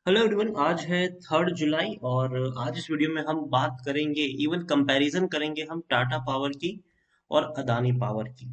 Hello everyone. आज है 3 जुलाई और आज इस वीडियो में हम बात करेंगे, इवन कंपैरिजन करेंगे हम टाटा पावर की और अदानी पावर की।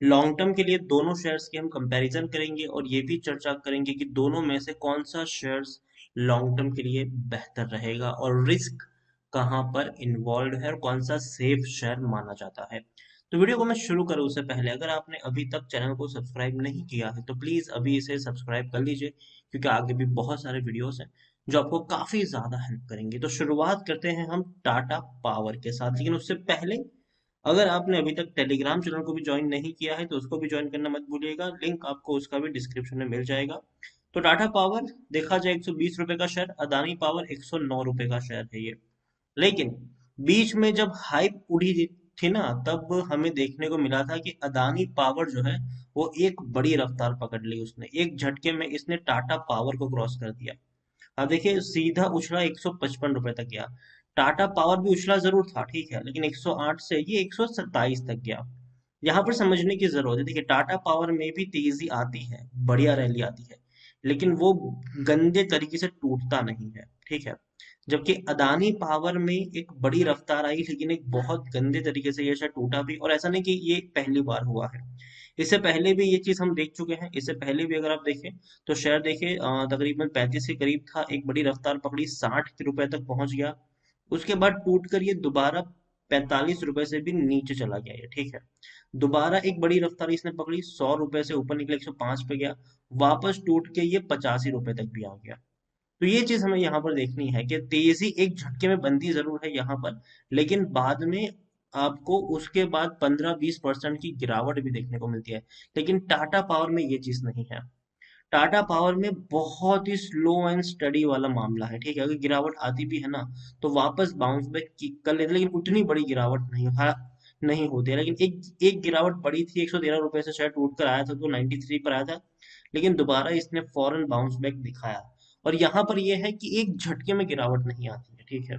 लॉन्ग टर्म के लिए दोनों शेयर्स की हम कंपैरिजन करेंगे और ये भी चर्चा करेंगे कि दोनों में से कौन सा शेयर्स लॉन्ग टर्म के लिए बेहतर रहेगा और रिस्क कहाँ पर इन्वॉल्व है और कौन सा सेफ शेयर माना जाता है। तो वीडियो को मैं शुरू करूँ उससे पहले अगर आपने अभी तक चैनल को सब्सक्राइब नहीं किया है तो प्लीज अभी इसे सब्सक्राइब कर लीजिए, क्योंकि आगे भी बहुत सारे वीडियोस हैं जो आपको काफी ज्यादा हेल्प करेंगे। तो शुरुआत करते हैं हम टाटा पावर के साथ, लेकिन उससे पहले अगर आपने अभी तक टेलीग्राम चैनल को भी ज्वाइन नहीं किया है तो उसको भी ज्वाइन करना मत भूलिएगा, लिंक आपको उसका भी डिस्क्रिप्शन में मिल जाएगा। तो टाटा पावर देखा जाए 120 रुपए का शेयर, अदानी पावर 109 रुपए का शेयर है ये। लेकिन बीच में जब हाइप उड़ी थी ना, तब हमें देखने को मिला था कि अदानी पावर जो है वो एक बड़ी रफ्तार पकड़ ली, उसने एक झटके में इसने टाटा पावर को क्रॉस कर दिया। अब देखिए सीधा उछला 155 रुपए तक गया। टाटा पावर भी उछला जरूर था, ठीक है, लेकिन 108 से ये 127 तक गया। यहाँ पर समझने की जरूरत है। देखिए टाटा पावर में भी तेजी आती है, बढ़िया रैली आती है, लेकिन वो गंदे तरीके से टूटता नहीं है, ठीक है। जबकि अदानी पावर में एक बड़ी रफ्तार आई, लेकिन एक बहुत गंदे तरीके से ये शेयर टूटा भी। और ऐसा नहीं कि ये पहली बार हुआ है, इससे पहले भी ये चीज हम देख चुके हैं। इससे पहले भी अगर आप देखें तो शेयर देखिए तकरीबन 35 के करीब था, एक बड़ी रफ्तार पकड़ी, 60 रुपए तक पहुंच गया। उसके बाद टूट कर ये दोबारा 45 रुपए से भी नीचे चला गया ये, ठीक है। दोबारा एक बड़ी रफ्तार इसने पकड़ी, 100 रुपए से ऊपर निकले, 105 पे गया, वापस टूट के ये 85 रुपए तक भी आ गया। तो ये चीज हमें यहाँ पर देखनी है कि तेजी एक झटके में बनती जरूर है यहाँ पर, लेकिन बाद में आपको उसके बाद 15-20% की गिरावट भी देखने को मिलती है। लेकिन टाटा पावर में ये चीज नहीं है। टाटा पावर में बहुत ही स्लो एंड स्टडी वाला मामला है, ठीक है। अगर गिरावट आती भी है ना तो वापस बाउंस बैक कर लेते हैं, लेकिन उतनी बड़ी गिरावट नहीं होती है। लेकिन एक एक गिरावट पड़ी थी, 113 रुपए से शेयर टूट कर आया था तो 93 पर आया था, लेकिन दोबारा इसने फौरन बाउंस बैक दिखाया। और यहाँ पर यह है कि एक झटके में गिरावट नहीं आती है, ठीक है।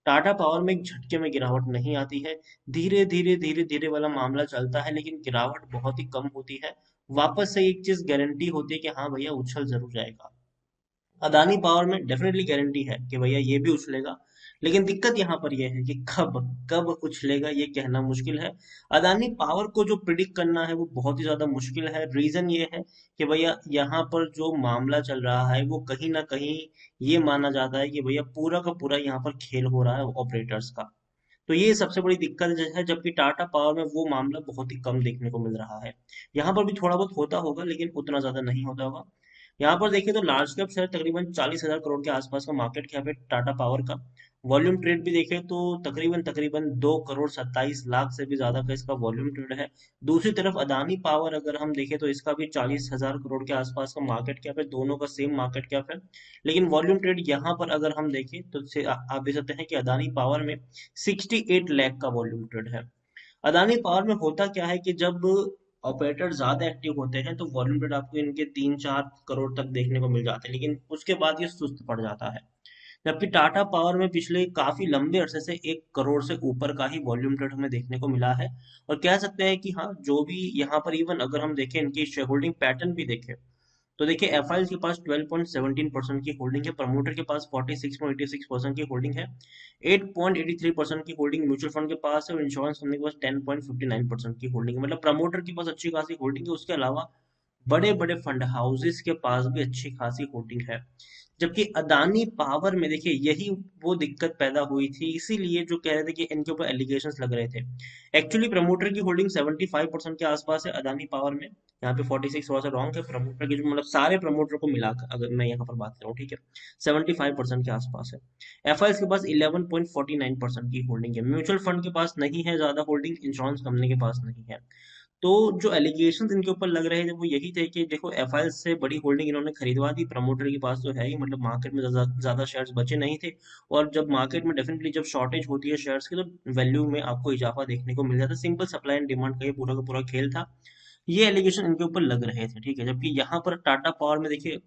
टाटा पावर में एक झटके में गिरावट नहीं आती है, धीरे धीरे वाला मामला चलता है, लेकिन गिरावट बहुत ही कम होती है। वापस से एक चीज गारंटी होती है कि हाँ भैया उछल जरूर जाएगा। अदानी पावर में डेफिनेटली गारंटी है कि भैया ये भी उछलेगा, लेकिन दिक्कत यहाँ पर यह है कि कब कब उछलेगा ये कहना मुश्किल है। अदानी पावर को जो प्रिडिक्ट करना है वो बहुत ही ज्यादा मुश्किल है। रीजन ये है कि भैया यहाँ पर जो मामला चल रहा है वो कहीं ना कहीं ये माना जाता है कि भैया पूरा का पूरा यहाँ पर खेल हो रहा है ऑपरेटर्स का। तो ये सबसे बड़ी दिक्कत है, जबकि टाटा पावर में वो मामला बहुत ही कम देखने को मिल रहा है। यहाँ पर भी थोड़ा बहुत होता होगा, लेकिन उतना ज्यादा नहीं होता होगा। यहाँ पर देखिए तो लार्ज कैप शेयर तकरीबन 40,000 करोड़ के आसपास का मार्केट कैप है टाटा पावर का। वॉल्यूम ट्रेड भी देखें तो तकरीबन तकरीबन 2 करोड़ 27 लाख से भी ज्यादा का इसका वॉल्यूम ट्रेड है। दूसरी तरफ अदानी पावर अगर हम देखें तो इसका भी 40,000 करोड़ के आसपास का मार्केट कैप है, दोनों का सेम मार्केट कैप है। लेकिन वॉल्यूम ट्रेड यहाँ पर अगर हम देखें तो आप देख सकते हैं कि अदानी पावर में 68 लाख का वॉल्यूम ट्रेड है। अदानी पावर में होता क्या है कि जब ऑपरेटर ज्यादा एक्टिव होते हैं तो वॉल्यूम ट्रेड आपको इनके 3-4 करोड़ तक देखने को मिल जाते हैं, लेकिन उसके बाद ये सुस्त पड़ जाता है। जबकि टाटा पावर में पिछले काफी लंबे अरसे से 1 करोड़ से ऊपर का ही वॉल्यूम ट्रेड हमें देखने को मिला है। और कह सकते हैं कि हाँ, जो भी यहाँ पर इवन अगर हम देखें इनकी शेयर होल्डिंग पैटर्न भी देखें तो देखिए एफआईएल के पास 12.17% की होल्डिंग है, प्रमोटर के पास 46.86% की होल्डिंग है, 8.83% की होल्डिंग म्यूचुअल फंड के पास है और इंश्योरेंस कंपनी के पास 10.59% की होल्डिंग है। मतलब प्रमोटर के पास अच्छी खासी होल्डिंग है, उसके अलावा बड़े बड़े फंड हाउसेस के पास भी अच्छी खासी होल्डिंग है। जबकि अदानी पावर में देखिए यही वो दिक्कत पैदा हुई थी, इसीलिए जो कह रहे थे कि इनके ऊपर एलिगेशंस लग रहे थे। एक्चुअली प्रमोटर की होल्डिंग 75% के आसपास है अदानी पावर में, यहाँ पे 46 थोड़ा सा रॉन्ग है। प्रमोटर की जो मतलब सारे प्रमोटर को मिलाकर अगर मैं यहाँ पर बात करूँ, ठीक है, 75% के आसपास है। एफआईएस के पास 11.49% की होल्डिंग है, म्यूचुअल फंड के पास नहीं है ज्यादा होल्डिंग, इंश्योरेंस कंपनी के पास नहीं है। तो जो एलिगेशंस इनके ऊपर लग रहे थे वो यही थे कि देखो एफआईएल से बड़ी होल्डिंग इन्होंने खरीदवा दी, प्रमोटर के पास तो है ही, मतलब मार्केट में ज्यादा शेयर्स बचे नहीं थे। और जब मार्केट में डेफिनेटली जब शॉर्टेज होती है शेयर्स की तो वैल्यू में आपको इजाफा देखने को मिल जाता है। सिंपल सप्लाई एंड डिमांड का ये पूरा का पूरा खेल था। ये एलिगेशन इनके ऊपर लग रहे थे, ठीक है। जबकि यहाँ पर टाटा पावर में देखिए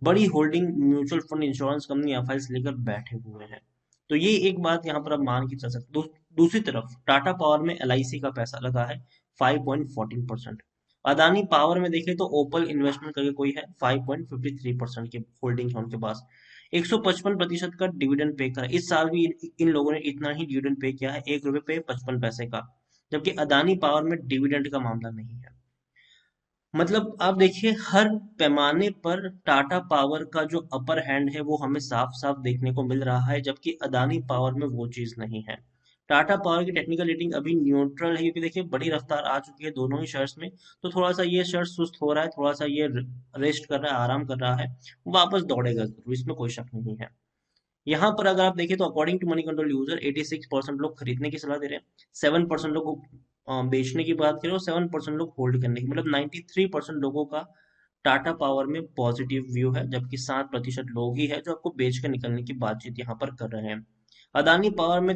बड़ी holding mutual fund insurance company FIS लेकर बैठे हुए हैं। तो ये एक बात यहाँ पर आप मान के चल सकते। दूसरी तरफ टाटा पावर में एलआईसी का पैसा लगा है 5.14%। अदानी पावर में देखें तो ओपल इन्वेस्टमेंट करके कोई है, 5.53% की होल्डिंग है उनके पास, 155% का डिविडेंड पे करा। इस साल भी इन लोगों ने इतना ही डिविडेंड पे किया है, 1 रुपये पे 55 पैसे का, जबकि अदानी पावर में डिविडेंड का मामला नहीं है। मतलब आप देखिए हर पैमाने पर टाटा पावर का जो अपर हैंड है वो हमें साफ साफ देखने को मिल रहा है, जबकि अदानी पावर में वो चीज नहीं है। टाटा पावर की टेक्निकल रेटिंग अभी न्यूट्रल है, क्योंकि देखिए बड़ी रफ्तार आ चुकी है दोनों ही शेयर्स में, तो थोड़ा सा ये शेयर सुस्त हो रहा है, थोड़ा सा ये रेस्ट कर रहा है, आराम कर रहा है, वापस दौड़ेगा जरूर, इसमें कोई शक नहीं है। यहाँ पर अगर आप देखें तो according to money control user 86% लोग खरीदने की सलाह दे रहे हैं, 7% लोग बेचने की बात करें और 7% लोग होल्ड करने की, मतलब 93% लोगों का टाटा पावर में पॉजिटिव व्यू है, जबकि 7% लोग ही है जो आपको बेच कर निकलने की बातचीत यहाँ पर कर रहे हैं। अदानी पावर में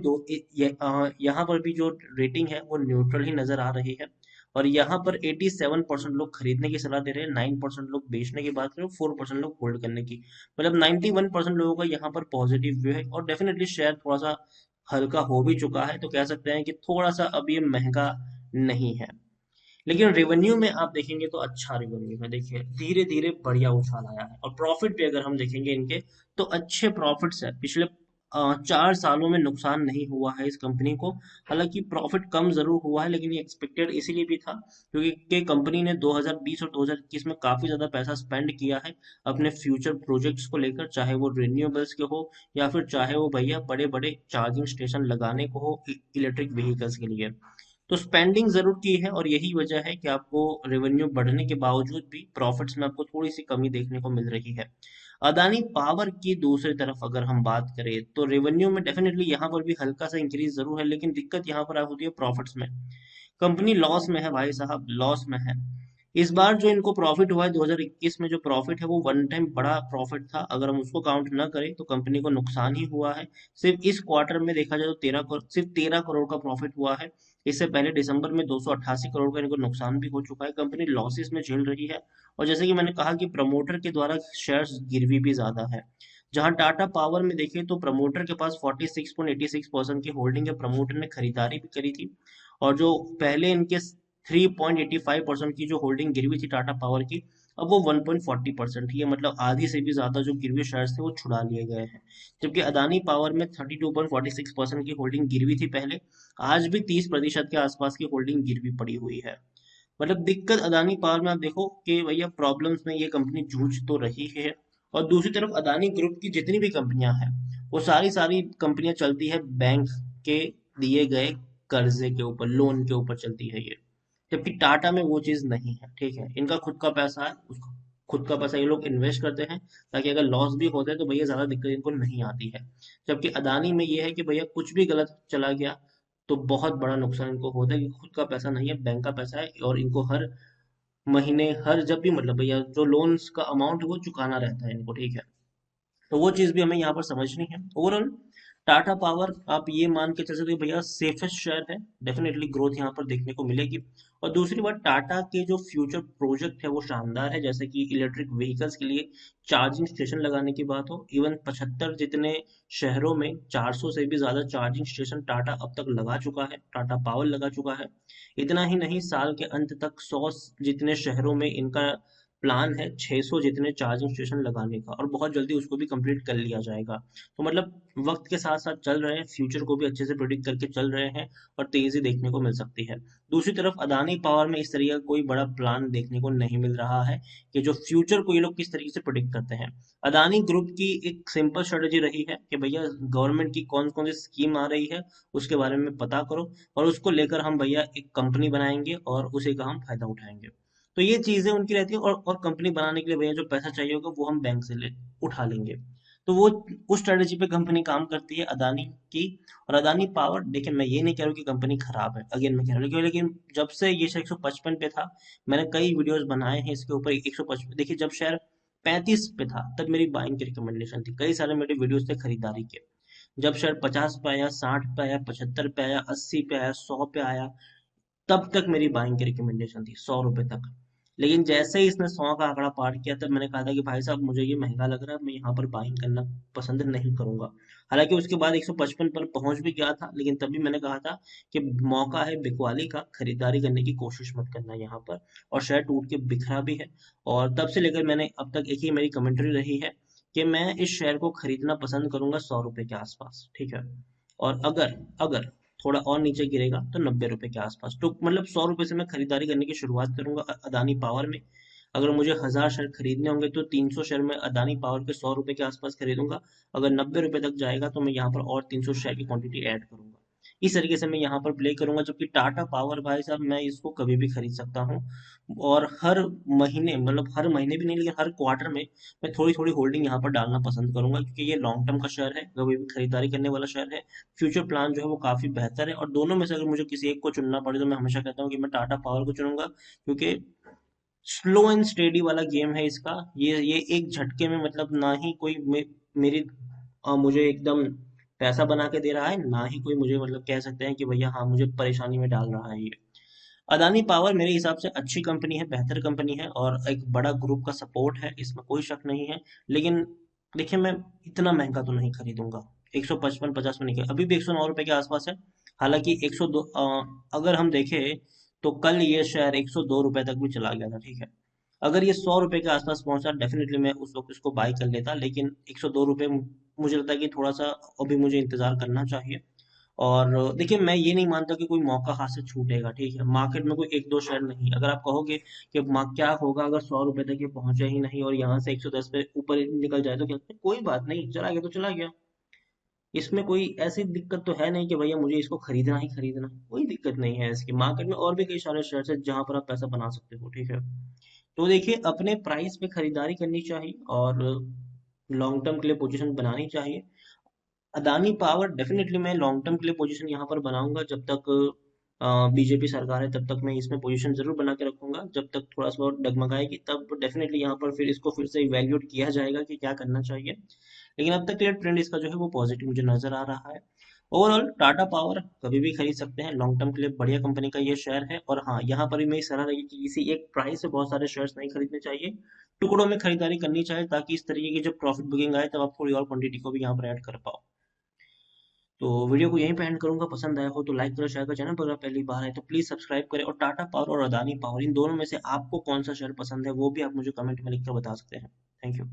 यहाँ पर भी जो रेटिंग है वो न्यूट्रल ही नजर आ रही है, और यहाँ पर 87% लोग खरीदने की सलाह दे रहे हैं, 9% लोग बेचने की बात करें, 4% लोग होल्ड करने की, मतलब 91% लोगों का यहाँ पर पॉजिटिव व्यू है। और डेफिनेटली शेयर थोड़ा सा हल्का हो भी चुका है, तो कह सकते हैं कि थोड़ा सा अब ये महंगा नहीं है। लेकिन रेवेन्यू में आप देखेंगे तो अच्छा रेवेन्यू है, देखिए धीरे धीरे बढ़िया उछाल आया है, और प्रॉफिट भी अगर हम देखेंगे इनके तो अच्छे प्रॉफिट्स है, पिछले 4 सालों में नुकसान नहीं हुआ है इस कंपनी को। हालांकि प्रॉफिट कम जरूर हुआ है, लेकिन ये एक्सपेक्टेड इसीलिए भी था क्योंकि कंपनी ने 2020 और 2021 में काफी ज्यादा पैसा स्पेंड किया है अपने फ्यूचर प्रोजेक्ट्स को लेकर, चाहे वो रिन्यूएबल्स के हो या फिर चाहे वो भैया बड़े बड़े चार्जिंग स्टेशन लगाने को हो इलेक्ट्रिक व्हीकल्स के लिए। तो स्पेंडिंग जरूर की है, और यही वजह है कि आपको रेवेन्यू बढ़ने के बावजूद भी प्रॉफिट्स में आपको थोड़ी सी कमी देखने को मिल रही है। अदानी पावर की दूसरी तरफ अगर हम बात करें तो रेवेन्यू में डेफिनेटली यहाँ पर भी हल्का सा इंक्रीज जरूर है, लेकिन दिक्कत यहाँ पर होती है प्रॉफिट्स में। कंपनी लॉस में है भाई साहब, लॉस में है। इस बार जो इनको प्रॉफिट हुआ है 2021 में, जो प्रॉफिट है वो वन टाइम बड़ा प्रॉफिट था, अगर हम उसको काउंट ना करें तो कंपनी को नुकसान ही हुआ है। सिर्फ इस क्वार्टर में देखा जाए तो सिर्फ 13 करोड़ का प्रॉफिट हुआ है। इससे पहले दिसंबर में 288 करोड़ का इनको नुकसान भी हो चुका है, कंपनी लॉसेस में झेल रही है। और जैसे कि मैंने कहा कि प्रमोटर के द्वारा शेयर्स गिरवी भी ज्यादा है। जहां टाटा पावर में देखें तो प्रमोटर के पास 46.86% की होल्डिंग है, प्रमोटर ने खरीदारी भी करी थी, और जो पहले इनके 3.85% की जो होल्डिंग गिरवी थी टाटा पावर की, अब वो 1.40% ही है, मतलब आधी से भी ज्यादा जो गिरवी शेयर्स थे वो छुड़ा लिए गए हैं। जबकि अदानी पावर में 32.46% की होल्डिंग गिरवी थी पहले, आज भी 30% के आसपास की होल्डिंग गिरवी पड़ी हुई है। मतलब दिक्कत अदानी पावर में आप देखो कि भैया प्रॉब्लम्स में ये कंपनी जूझ तो रही है। और दूसरी तरफ अदानी ग्रुप की जितनी भी कंपनियां हैं वो सारी सारी कंपनियां चलती है बैंक के दिए गए कर्जे के ऊपर, लोन के ऊपर चलती है ये, जबकि टाटा में वो चीज नहीं है। ठीक है, इनका खुद का पैसा है, उसका खुद का पैसा ये लोग इन्वेस्ट करते हैं, ताकि अगर लॉस भी होता है तो भैया ज्यादा दिक्कत इनको नहीं आती है। जबकि अदानी में ये है कि भैया कुछ भी गलत चला गया तो बहुत बड़ा नुकसान इनको होता है, कि खुद का पैसा नहीं है, बैंक का पैसा है, और इनको हर महीने हर जब भी मतलब भैया जो लोन्स का अमाउंट है वो चुकाना रहता है इनको। ठीक है, तो वो चीज भी हमें यहाँ पर समझनी है। ओवरऑल टाटा पावर आप ये मान के चल सकते हो भैया सेफेस्ट शेयर है, डेफिनेटली ग्रोथ यहाँ पर देखने को मिलेगी। और दूसरी बात, टाटा के जो फ्यूचर प्रोजेक्ट है वो शानदार है, जैसे कि इलेक्ट्रिक व्हीकल्स के लिए चार्जिंग स्टेशन लगाने की बात हो, इवन 75 जितने शहरों में 400 से भी ज्यादा चार्जिंग स्टेशन टाटा अब तक लगा चुका है, टाटा पावर लगा चुका है। इतना ही नहीं, साल के अंत तक 100 जितने शहरों में इनका प्लान है 600 जितने चार्जिंग स्टेशन लगाने का, और बहुत जल्दी उसको भी कंप्लीट कर लिया जाएगा। तो मतलब वक्त के साथ साथ चल रहे हैं, फ्यूचर को भी अच्छे से प्रिडिक्ट करके चल रहे हैं, और तेजी देखने को मिल सकती है। दूसरी तरफ अदानी पावर में इस तरीके का कोई बड़ा प्लान देखने को नहीं मिल रहा है कि जो फ्यूचर को ये लोग किस तरीके से प्रिडिक्ट करते हैं। अदानी ग्रुप की एक सिंपल स्ट्रेटेजी रही है कि भैया गवर्नमेंट की कौन कौन सी स्कीम आ रही है उसके बारे में पता करो, और उसको लेकर हम भैया एक कंपनी बनाएंगे और उसी का हम फायदा उठाएंगे। तो ये चीजें उनकी रहती है, और कंपनी बनाने के लिए भैया जो पैसा चाहिए होगा वो हम बैंक से ले उठा लेंगे। तो वो उस स्ट्रेटेजी पे कंपनी काम करती है अदानी की। और अदानी पावर, देखिए मैं ये नहीं कह रहा हूँ कि कंपनी खराब है, अगेन मैं कह रहा हूँ, लेकिन जब से ये शेयर 155 पे था, मैंने कई वीडियोस बनाए हैं इसके ऊपर। 155 देखिए, जब शेयर 35 पे था तब मेरी बाइंग की रिकमेंडेशन थी, कई सारे मेरे वीडियोस थे खरीदारी के। जब शेयर 50 पे आया, 60 पे आया, 75 पे आया, 80 पे आया, 100 पे आया, तब तक मेरी बाइंग की रिकमेंडेशन थी, 100 रुपए तक। लेकिन जैसे ही इसने 100 का आंकड़ा पार किया तब मैंने कहा था कि भाई साहब मुझे ये महंगा लग रहा है, मैं यहाँ पर बाइंग करना पसंद नहीं करूंगा। हालांकि उसके बाद 155 पर पहुंच भी गया था, लेकिन तभी मैंने कहा था कि मौका है बिकवाली का, खरीदारी करने की कोशिश मत करना यहाँ पर। और शेयर टूट के बिखरा भी है। और तब से लेकर मैंने अब तक एक ही मेरी कमेंट्री रही है कि मैं इस शेयर को खरीदना पसंद करूंगा 100 रुपए के आसपास, ठीक है। और अगर अगर थोड़ा और नीचे गिरेगा तो 90 रुपए के आसपास, तो मतलब 100 रुपए से मैं खरीदारी करने की शुरुआत करूंगा अदानी पावर में। अगर मुझे 1000 शेयर खरीदने होंगे तो 300 शेयर में अदानी पावर के 100 रुपए के आसपास खरीदूंगा। अगर 90 रुपए तक जाएगा तो मैं यहाँ पर और 300 शेयर की क्वांटिटी ऐड करूंगा। इस तरीके से मैं यहाँ पर प्ले करूंगा, जबकि टाटा पावर भाई साहब मैं इसको कभी भी खरीद सकता हूँ। और हर महीने, मतलब हर महीने भी नहीं लेकिन हर क्वार्टर में मैं थोड़ी थोड़ी होल्डिंग यहाँ पर डालना पसंद करूंगा, क्योंकि ये लॉन्ग टर्म का शेयर है, कभी भी खरीदारी करने वाला शेयर है। फ्यूचर प्लान जो है वो काफी बेहतर है, और दोनों में से अगर मुझे किसी एक को चुनना पड़े तो मैं हमेशा कहता हूँ कि मैं टाटा पावर को चुनूंगा, क्योंकि स्लो एंड स्टेडी वाला गेम है इसका। ये एक झटके में, मतलब ना ही कोई मेरी मुझे एकदम पैसा बना के दे रहा है, ना ही कोई मुझे मतलब कह सकते हैं कि भैया हाँ मुझे परेशानी में डाल रहा है ये। अदानी पावर मेरे हिसाब से अच्छी कंपनी है, बेहतर कंपनी है, और एक बड़ा ग्रुप का सपोर्ट है, इसमें कोई शक नहीं है। लेकिन देखिए, मैं इतना महंगा तो नहीं खरीदूंगा। 155 50 में नहीं अभी भी 109 रुपए के आसपास है। हालांकि 102, अगर हम देखें तो कल ये शेयर 102 रुपए तक भी चला गया था, ठीक है। अगर ये 100 रुपए के आसपास पहुंचा, डेफिनेटली मैं उस वक्त इसको बाई कर लेता, लेकिन 102 रुपए मुझे लगता है कि थोड़ा सा अभी मुझे इंतजार करना चाहिए। और देखिए, मैं ये नहीं मानता कि कोई मौका हाथ से छूटेगा, ठीक है। मार्केट में कोई एक दो शेयर नहीं, अगर आप कहोगे कि क्या होगा अगर 100 रुपए तक ये पहुंचे ही नहीं और यहाँ से 110 पे ऊपर निकल जाए, तो कहते हैं कोई बात नहीं, चला गया तो चला गया। इसमें कोई ऐसी दिक्कत तो है नहीं कि भैया मुझे इसको खरीदना ही खरीदना है। कोई दिक्कत नहीं है इसकी, मार्केट में और भी कई सारे शेयर है जहां पर आप पैसा बना सकते हो, ठीक है। तो देखिए, अपने प्राइस पे खरीदारी करनी चाहिए और लॉन्ग टर्म के लिए पोजीशन बनानी चाहिए। अदानी पावर डेफिनेटली मैं लॉन्ग टर्म के लिए पोजीशन यहाँ पर बनाऊंगा, जब तक बीजेपी सरकार है तब तक मैं इसमें पोजीशन जरूर बना के रखूंगा। जब तक थोड़ा सा और डगमगाएगी तब डेफिनेटली यहाँ पर फिर इसको फिर से इवेल्युएट किया जाएगा कि क्या करना चाहिए। लेकिन अब तक ये ट्रेंड इसका जो है वो पॉजिटिव मुझे नजर आ रहा है। ओवरऑल टाटा पावर कभी भी खरीद सकते हैं, लॉन्ग टर्म के लिए बढ़िया कंपनी का ये शेयर है। और हाँ, यहाँ पर भी मेरी सलाह रहेगी कि किसी एक प्राइस से बहुत सारे शेयर्स नहीं खरीदने चाहिए, टुकड़ों में खरीदारी करनी चाहिए, ताकि इस तरीके की जब प्रॉफिट बुकिंग आए तब आप थोड़ी और क्वांटिटी को भी यहाँ पर ऐड कर पाओ। तो वीडियो को यहीं पे एंड करूंगा। पसंद आया हो तो लाइक करो, शेयर करो, चैनल पर अगर पहली बार है तो प्लीज सब्सक्राइब करें। और टाटा पावर और अदानी पावर, इन दोनों में से आपको कौन सा शेयर पसंद है वो भी आप मुझे कमेंट में लिखकर बता सकते हैं। Thank you.